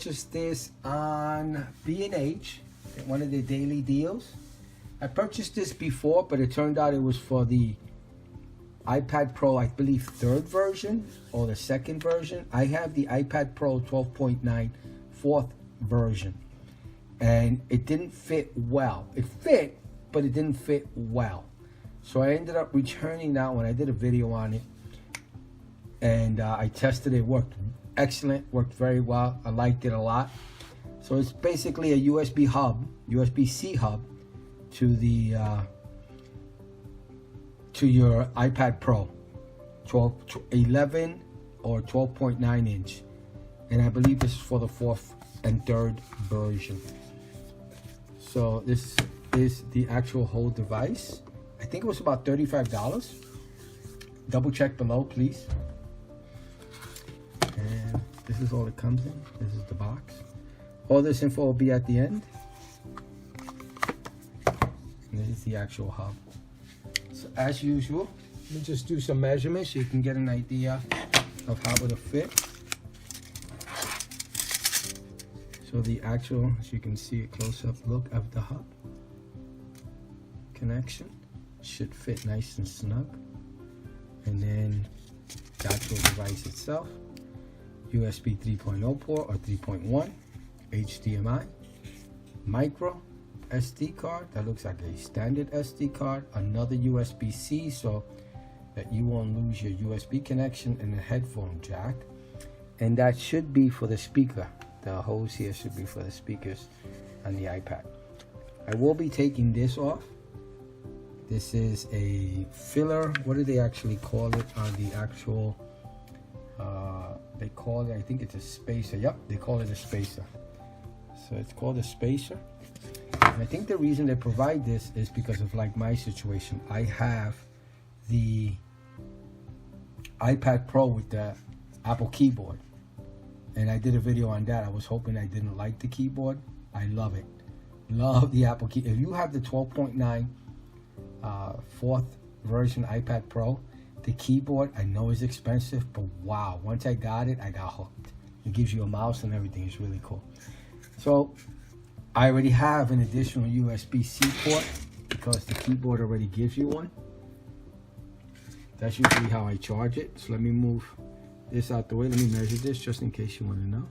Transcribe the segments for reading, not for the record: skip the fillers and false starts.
purchased this on B&H, one of the daily deals. I purchased this before, but it turned out it was for the iPad Pro, I believe, 3rd version or the 2nd version. I have the iPad Pro 12.9 4th version, and it didn't fit well. It fit, but it didn't fit well. So I ended up returning that one. I did a video on it, and I tested it. It worked excellent, worked very well. I liked it a lot. So it's basically a USB hub, USB-C hub to the to your iPad Pro 11 or 12.9 inch, and I believe this is for the 4th and 3rd version. So this is the actual whole device. I think it was about $35. Double check below, please. And this is all it comes in. This is the box. All this info will be at the end. And this is the actual hub. So as usual, let me just do some measurements so you can get an idea of how it'll fit. So the actual, as you can see, a close-up look of the hub connection should fit nice and snug. And then the actual device itself, USB 3.0 port or 3.1, HDMI, micro SD card, that looks like a standard SD card, another USB-C so that you won't lose your USB connection, and a headphone jack. And that should be for the speaker. The hose here should be for the speakers on the iPad. I will be taking this off. This is a filler. What do they actually call it on the actual, they call it, I think it's a spacer. Yep, they call it a spacer. So it's called a spacer. And I think the reason they provide this is because of like my situation. I have the iPad Pro with the Apple keyboard, and I did a video on that. I was hoping I didn't like the keyboard. I love it. Love the Apple key. If you have the 12.9 4th version iPad Pro, the keyboard, I know is expensive, but wow, once I got it, I got hooked. It gives you a mouse and everything. It's really cool. So I already have an additional USB-C port because the keyboard already gives you one. That's usually how I charge it. So let me move this out the way. Let me measure this just in case you want to know.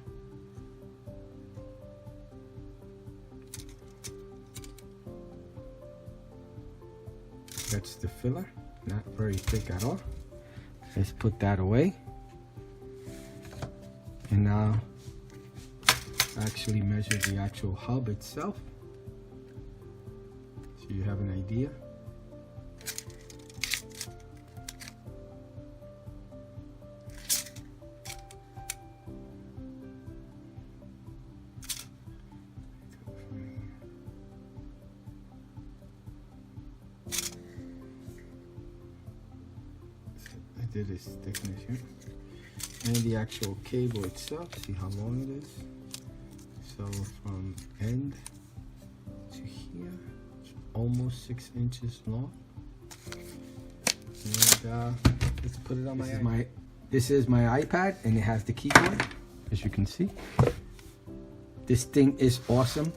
That's the filler, not very thick at all. Let's put that away. And now actually measure the actual hub itself so you have an idea. I did this thickness here, and the actual cable itself, see how long it is. So from end to here, it's almost 6 inches long. And let's put it on this is my iPad, and it has the keyboard, as you can see. This thing is awesome.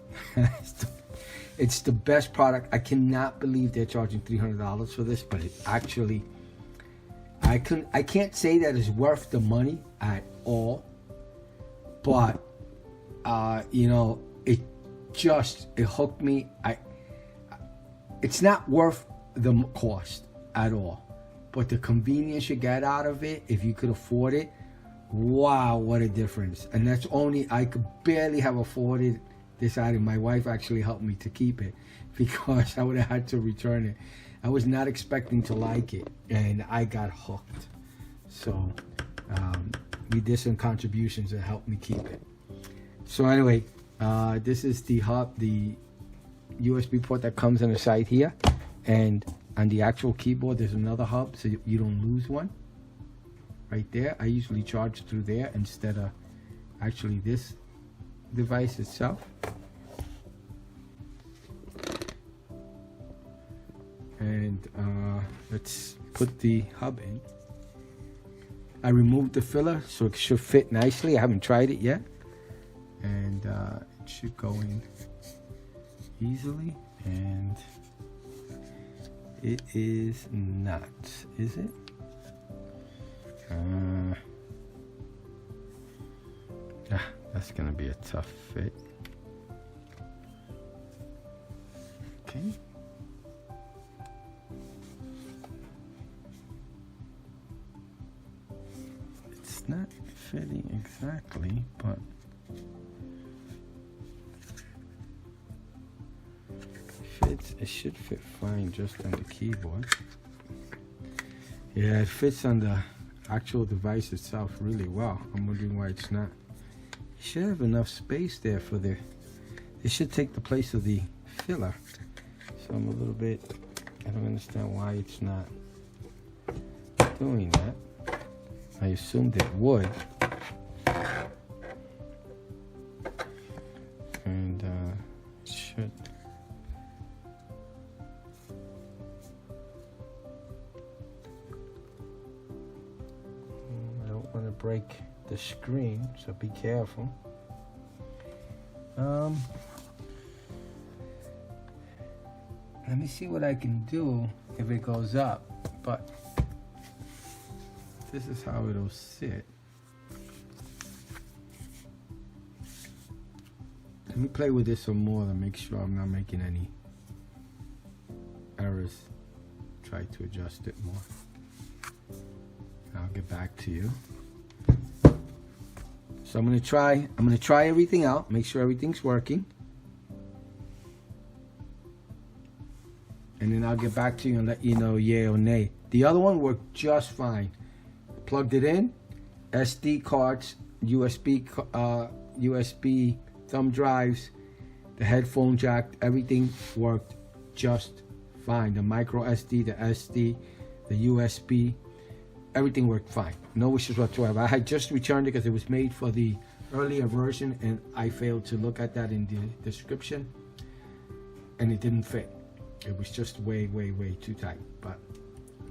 It's the best product. I cannot believe they're charging $300 for this, but it actually, I can't say that it's worth the money at all, but you know, it hooked me. It's not worth the cost at all, but the convenience you get out of it, if you could afford it, wow, what a difference. And that's only, I could barely have afforded this item. My wife actually helped me to keep it because I would have had to return it. I was not expecting to like it, and I got hooked. So we did some contributions that helped me keep it. So anyway, this is the hub, the USB port that comes on the side here, and on the actual keyboard there's another hub so you don't lose one right there. I usually charge through there instead of actually this device itself. And let's put the hub in. I removed the filler so it should fit nicely. I haven't tried it yet. should go in easily, and it is not, is it? That's gonna be a tough fit. Okay. It's not fitting exactly, but it should fit fine just on the keyboard. Yeah, it fits on the actual device itself really well. I'm wondering why it's not. You should have enough space there for the, it should take the place of the filler. So I'm a little bit, I don't understand why it's not doing that. I assumed it would. And it should. I don't want to break the screen, so be careful. Let me see what I can do if it goes up, but this is how it'll sit. Let me play with this some more to make sure I'm not making any errors. Try to adjust it more. I'll get back to you. So I'm gonna try everything out, make sure everything's working. And then I'll get back to you and let you know yay or nay. The other one worked just fine. Plugged it in, SD cards, USB thumb drives, the headphone jack, everything worked just fine. The micro SD, the SD, the USB, everything worked fine. No issues whatsoever. I had just returned it because it was made for the earlier version and I failed to look at that in the description and it didn't fit. It was just way too tight. But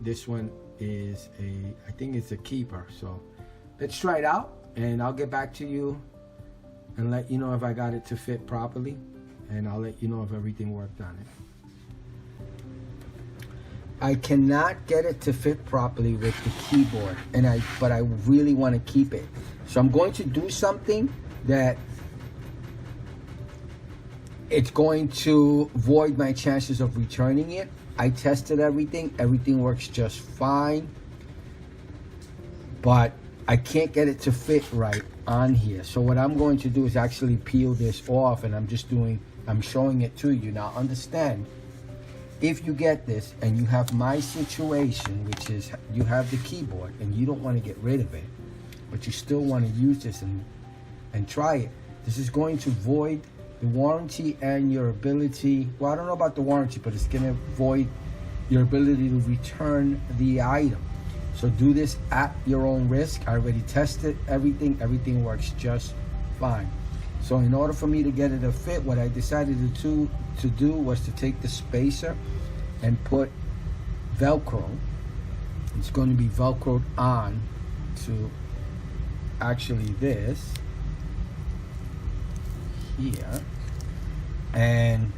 this one is I think it's a keeper. So let's try it out and I'll get back to you and let you know if I got it to fit properly, and I'll let you know if everything worked on it. I cannot get it to fit properly with the keyboard, but I really want to keep it. So I'm going to do something that it's going to void my chances of returning it. I tested everything. Everything works just fine. But I can't get it to fit right on here. So what I'm going to do is actually peel this off, and I'm showing it to you. Now understand, if you get this and you have my situation, which is you have the keyboard and you don't want to get rid of it, but you still want to use this and try it, this is going to void the warranty and your ability. Well, I don't know about the warranty, but it's going to void your ability to return the item. So do this at your own risk. I already tested everything. Everything works just fine. So in order for me to get it to fit, what I decided to do was to take the spacer and put Velcro. It's going to be Velcroed on to actually this here. And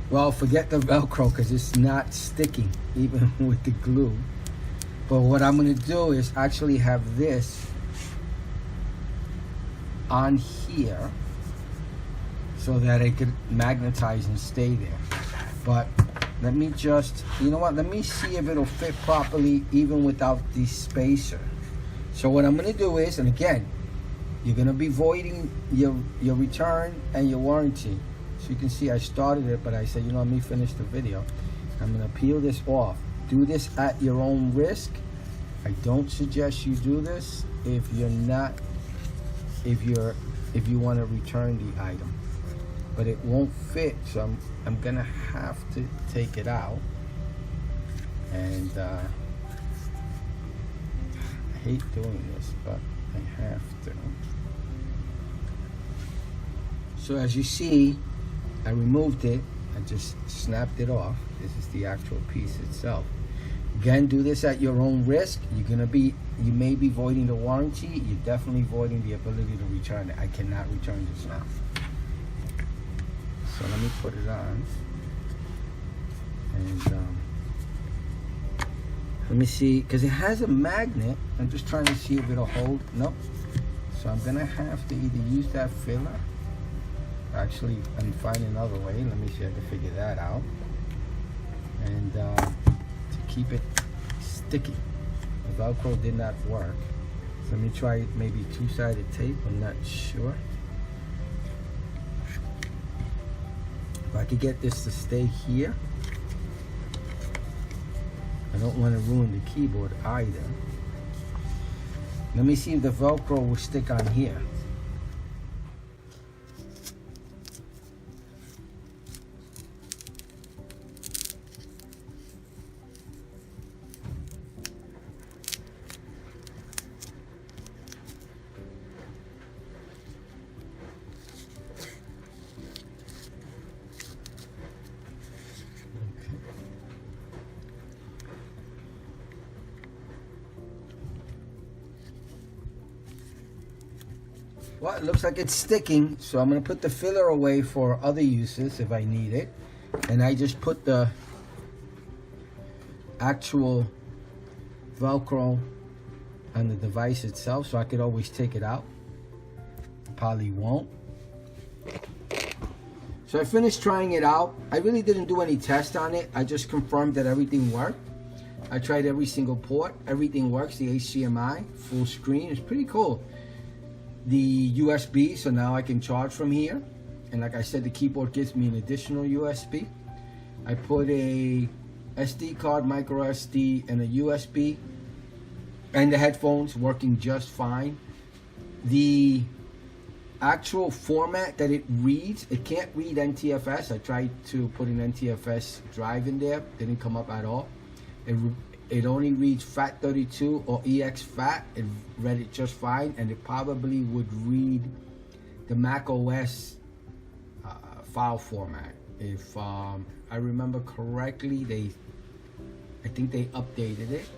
well, forget the Velcro because it's not sticking even with the glue. But what I'm going to do is actually have this on here so that it could magnetize and stay there. But let me just, you know what, let me see if it'll fit properly even without the spacer. So what I'm going to do is, and again, you're going to be voiding your return and your warranty. So you can see I started it, but I said, you know, let me finish the video. I'm going to peel this off. Do this at your own risk. I don't suggest you do this if you want to return the item. But it won't fit, so I'm going to have to take it out. And I hate doing this, but I have to. So as you see, I removed it. I just snapped it off. This is the actual piece itself. Again, do this at your own risk. You may be voiding the warranty. You're definitely voiding the ability to return it. I cannot return this now. So let me put it on. And let me see, because it has a magnet. I'm just trying to see if it'll hold. Nope. So I'm gonna have to either use that filler. Actually, I'm finding another way. Let me see if I can figure that out. And to keep it sticky. The Velcro did not work. So let me try maybe two-sided tape. I'm not sure. If I could get this to stay here. I don't want to ruin the keyboard either. Let me see if the Velcro will stick on here. Well, it looks like it's sticking, so I'm going to put the filler away for other uses if I need it. And I just put the actual Velcro on the device itself, so I could always take it out. Probably won't. So I finished trying it out. I really didn't do any tests on it. I just confirmed that everything worked. I tried every single port. Everything works. The HDMI, full screen. It's pretty cool. The USB, so now I can charge from here. And like I said, the keyboard gives me an additional USB. I put a SD card, micro SD, and a USB. And the headphones working just fine. The actual format that it reads, it can't read NTFS. I tried to put an NTFS drive in there. Didn't come up at all. It only reads FAT32 or EXFAT. It read it just fine, and it probably would read the Mac OS file format. If I remember correctly, I think they updated it.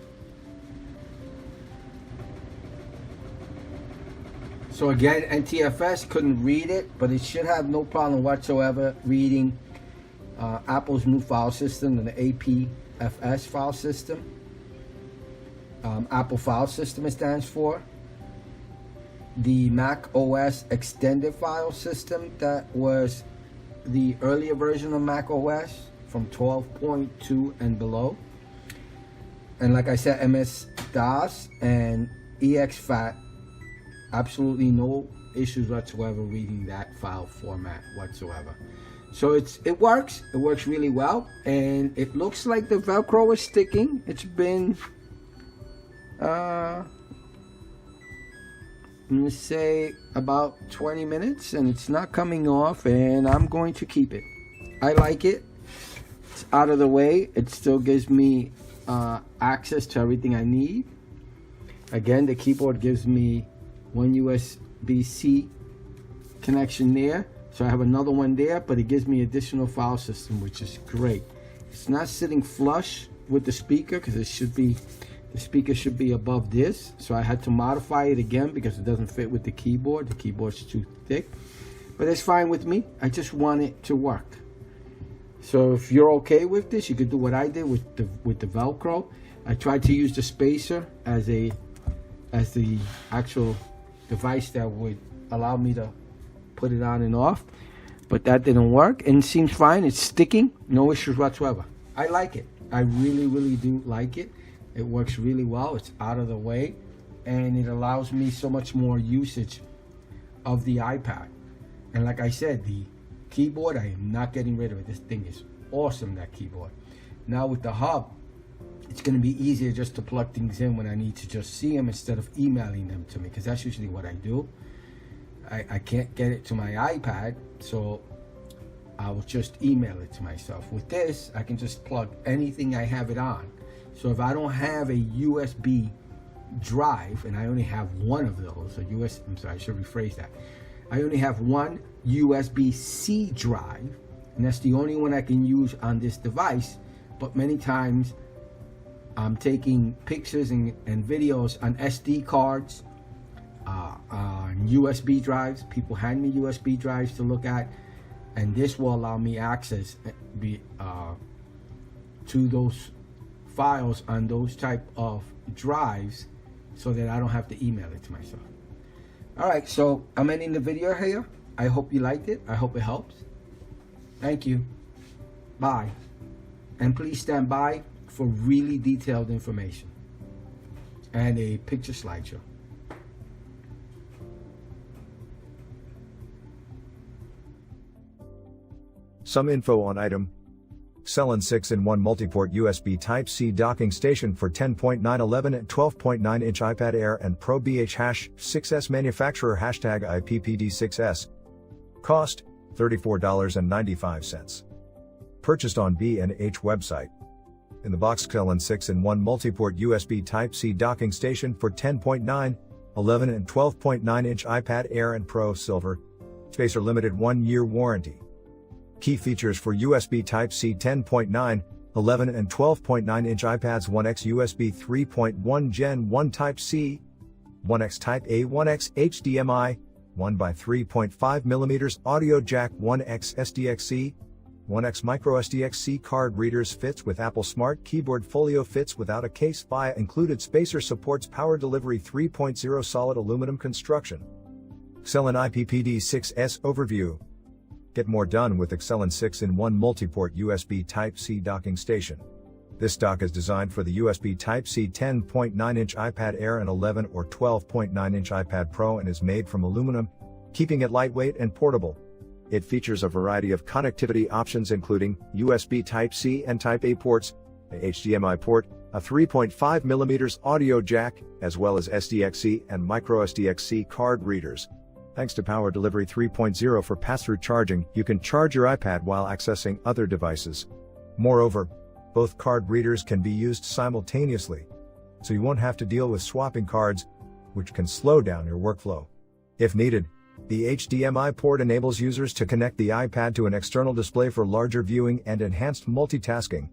So again, NTFS couldn't read it, but it should have no problem whatsoever reading Apple's new file system and the APFS file system. Apple File System it stands for. The Mac OS Extended File System, that was the earlier version of Mac OS from 12.2 and below. And like I said, MS-DOS and EXFAT, absolutely no issues whatsoever reading that file format whatsoever. So it works really well, and it looks like the Velcro is sticking. It's been I'm gonna say about 20 minutes, and it's not coming off, and I'm going to keep it. I like it. It's out of the way. It still gives me access to everything I need. Again, the keyboard gives me one USB-C connection there, so I have another one there, but it gives me additional file system, which is great. It's not sitting flush with the speaker, because the speaker should be above this, so I had to modify it again because it doesn't fit with the keyboard. The keyboard's too thick, but it's fine with me. I just want it to work. So if you're okay with this, you could do what I did with the Velcro. I tried to use the spacer as the actual device that would allow me to put it on and off, but that didn't work, and it seems fine. It's sticking, no issues whatsoever. I like it. I really do like it. It works really well. It's out of the way, and it allows me so much more usage of the iPad. And like I said, the keyboard, I am not getting rid of it. This thing is awesome, that keyboard. Now with the hub, it's going to be easier just to plug things in when I need to just see them instead of emailing them to me, because that's usually what I do. I can't get it to my iPad, so I will just email it to myself. With this, I can just plug anything I have it on. So if I don't have a USB drive, and I only have one of those, I'm sorry, I should rephrase that. I only have one USB-C drive, and that's the only one I can use on this device. But many times I'm taking pictures and videos on SD cards, on USB drives. People hand me USB drives to look at, and this will allow me access to those files on those type of drives, so that I don't have to email it to myself. All right, so I'm ending the video here. I hope you liked it. I hope it helps. Thank you. Bye. And please stand by for really detailed information and a picture slideshow. Some info on item. Xcellon 6-in-1 Multiport USB Type-C docking station for 10.9, 11 and 12.9 inch iPad Air and Pro BH-6S manufacturer #IPPD-6S. Cost, $34.95. Purchased on B&H website. In the box, Xcellon 6-in-1 Multiport USB Type-C docking station for 10.9, 11 and 12.9 inch iPad Air and Pro Silver. Spacer limited 1-year warranty. Key features for USB Type-C 10.9, 11 and 12.9 inch iPads: 1x USB 3.1 Gen 1 Type-C, 1x Type-A, 1x HDMI, 1x3.5mm audio jack, 1x SDXC, 1x microSDXC card readers, fits with Apple Smart Keyboard Folio, fits without a case via included spacer, supports power delivery 3.0 solid aluminum construction. Xcellon IPPD-6S overview. Get more done with Xcellon 6-in-1 Multiport USB Type-C docking station. This dock is designed for the USB Type-C 10.9-inch iPad Air and 11 or 12.9-inch iPad Pro and is made from aluminum, keeping it lightweight and portable. It features a variety of connectivity options including USB Type-C and Type-A ports, a HDMI port, a 3.5mm audio jack, as well as SDXC and microSDXC card readers. Thanks to Power Delivery 3.0 for pass-through charging, you can charge your iPad while accessing other devices. Moreover, both card readers can be used simultaneously, so you won't have to deal with swapping cards, which can slow down your workflow. If needed, the HDMI port enables users to connect the iPad to an external display for larger viewing and enhanced multitasking.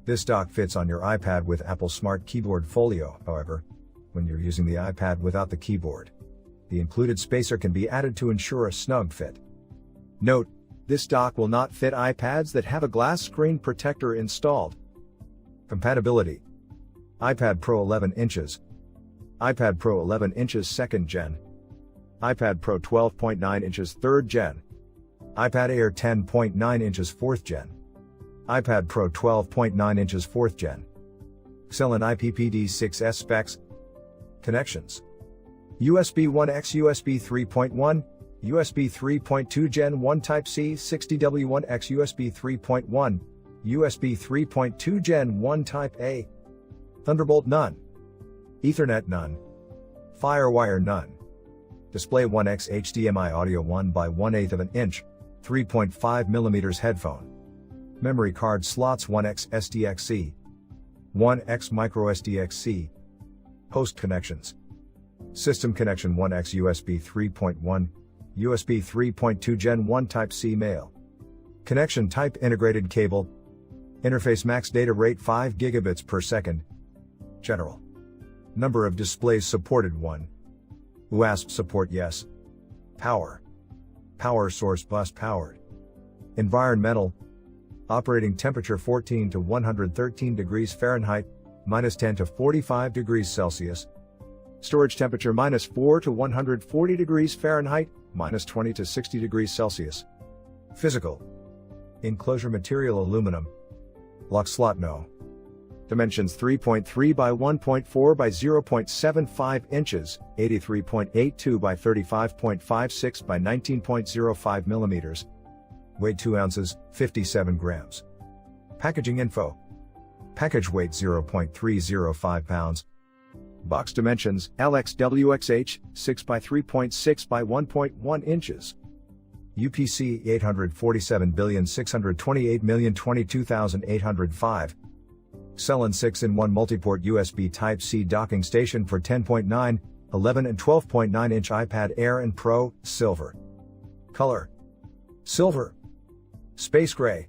This dock fits on your iPad with Apple Smart Keyboard Folio, however, when you're using the iPad without the keyboard, the included spacer can be added to ensure a snug fit. Note, this dock will not fit iPads that have a glass screen protector installed. Compatibility. iPad Pro 11 inches. iPad Pro 11 inches 2nd Gen. iPad Pro 12.9 inches 3rd Gen. iPad Air 10.9 inches 4th Gen. iPad Pro 12.9 inches 4th Gen. Xcellon IPPD-6S specs. Connections. USB 1x USB 3.1, USB 3.2 Gen 1 Type-C 60W1x USB 3.1, USB 3.2 Gen 1 Type-A. Thunderbolt none. Ethernet none. Firewire none. Display 1x HDMI audio 1/1/8 of an inch, 3.5mm headphone. Memory card slots 1x SDXC, 1x microSDXC. Host connections. System connection 1x USB 3.1, USB 3.2 Gen 1 Type-C male. Connection type integrated cable. Interface max data rate 5 gigabits per second. General. Number of displays supported 1. UASP support yes. Power. Power source bus powered. Environmental. Operating temperature 14 to 113 degrees Fahrenheit, -10 to 45 degrees Celsius. Storage temperature -4 to 140 degrees Fahrenheit, -20 to 60 degrees Celsius. Physical. Enclosure material aluminum. Lock slot no. Dimensions 3.3 by 1.4 by 0.75 inches, 83.82 by 35.56 by 19.05 millimeters. Weight 2 ounces, 57 grams. Packaging info. Package weight 0.305 pounds. Box dimensions, LXWXH, 6 by 3.6 by 1.1 inches. UPC 847,628,022,805. Xcellon 6-in-1 Multiport USB Type-C docking station for 10.9, 11 and 12.9 inch iPad Air and Pro, silver. Color. Silver. Space gray.